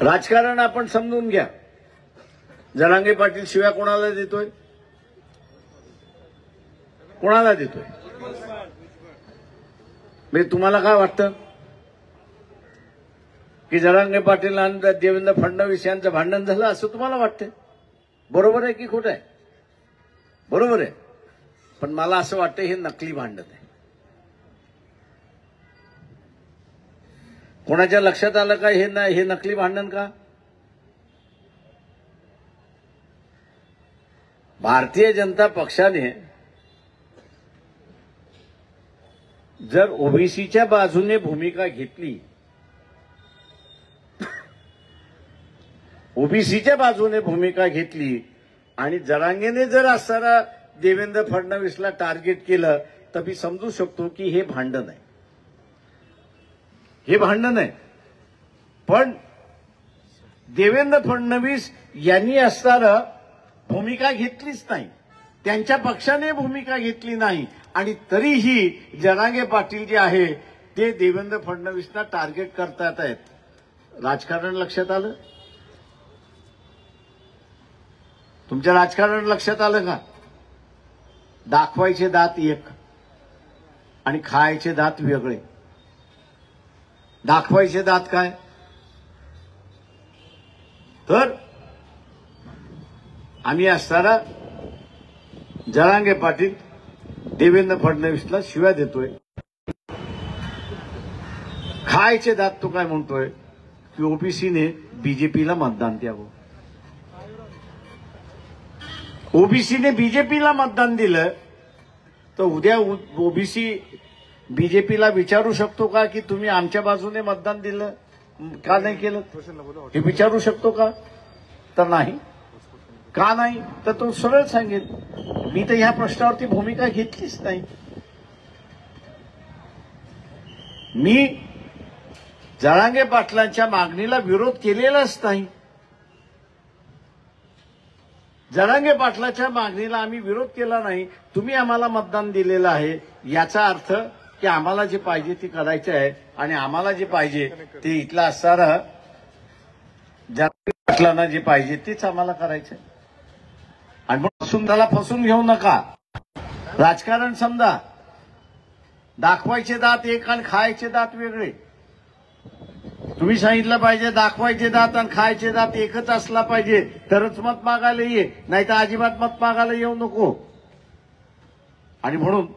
राजकारण आपण समजून घ्या. जरांगे पाटील शिव्या कोणाला देतोय? कोणाला देतोय? म्हणजे तुम्हाला काय वाटतं की जरांगे पाटील आणि देवेंद्र फडणवीस यांचं भांडण झालं असं तुम्हाला वाटतंय? बरोबर आहे की खोटं आहे? बरोबर आहे. पण मला असं वाटतं हे नकली भांडण आहे. कोणाच्या लक्षात आलं का हे नकली भांडण का? भारतीय जनता पक्षाने जर ओबीसीच्या बाजूने भूमिका घेतली, ओबीसीच्या बाजूने भूमिका घेतली आणि जरांगेने जर असताना देवेंद्र फडणवीसला टार्गेट केलं तर मी समजू शकतो की हे भांडण आहे. हे भांडण आहे. पण देवेंद्र फडणवीस यांनी असताना भूमिका घेतलीच नाही, त्यांच्या पक्षाने भूमिका घेतली नाही आणि तरीही जरांगे पाटील जे आहे ते देवेंद्र फडणवीसला टार्गेट करतात आहेत. राजकारण लक्षात आलं? तुमच्या राजकारण लक्षात आलं का? दाखवायचे दात एक आणि खायचे दात वेगळे. दाखवायचे दात काय? तर आम्ही असताना जरांगे पाटील देवेंद्र फडणवीसला शिव्या देतोय. खायचे दात तो काय म्हणतोय की ओबीसीने बीजेपीला मतदान द्यावं. ओबीसीने बीजेपीला मतदान दिलं तर उद्या ओबीसी बीजेपीला विचारू शकतो का की तुम्ही आमच्या बाजूने मतदान दिलं का नाही केलं? हे विचारू शकतो का? तर नाही. का नाही? तर तो सरळ सांगेल मी तर ह्या प्रश्नावरती भूमिका घेतलीच नाही. मी जरांगे पाटलांच्या मागणीला विरोध केलेलाच नाही. जरांगे पाटलाच्या मागणीला आम्ही विरोध केला नाही. तुम्ही आम्हाला मतदान दिलेलं आहे याचा अर्थ की आम्हाला जे पाहिजे ते करायचं आहे आणि आम्हाला जे पाहिजे ते इथला असणारा जरांगे पाटलांना जे पाहिजे तेच आम्हाला करायचं आहे. आणि मग त्याला फसून घेऊ नका. राजकारण समजा. दाखवायचे दात एक आणि खायचे दात वेगळे. तुम्ही सांगितलं पाहिजे दाखवायचे दात आणि खायचे दात एकच असला पाहिजे तरच मत मागायला ये, नाही तर अजिबात मत मागायला येऊ नको. आणि म्हणून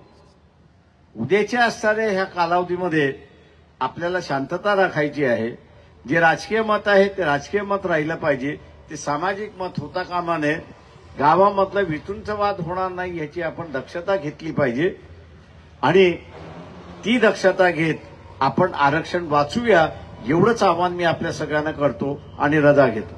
उद्याच्या असणाऱ्या ह्या कालावधीमध्ये आपल्याला शांतता राखायची आहे. जे राजकीय मत आहे ते राजकीय मत राहिलं पाहिजे, ते सामाजिक मत होता कामा नये. गावामधला वितूंचा वाद होणार नाही याची आपण दक्षता घेतली पाहिजे आणि ती दक्षता घेत आपण आरक्षण वाचूया एवढंच आवाहन मी आपल्या सगळ्यांना करतो आणि रजा घेतो.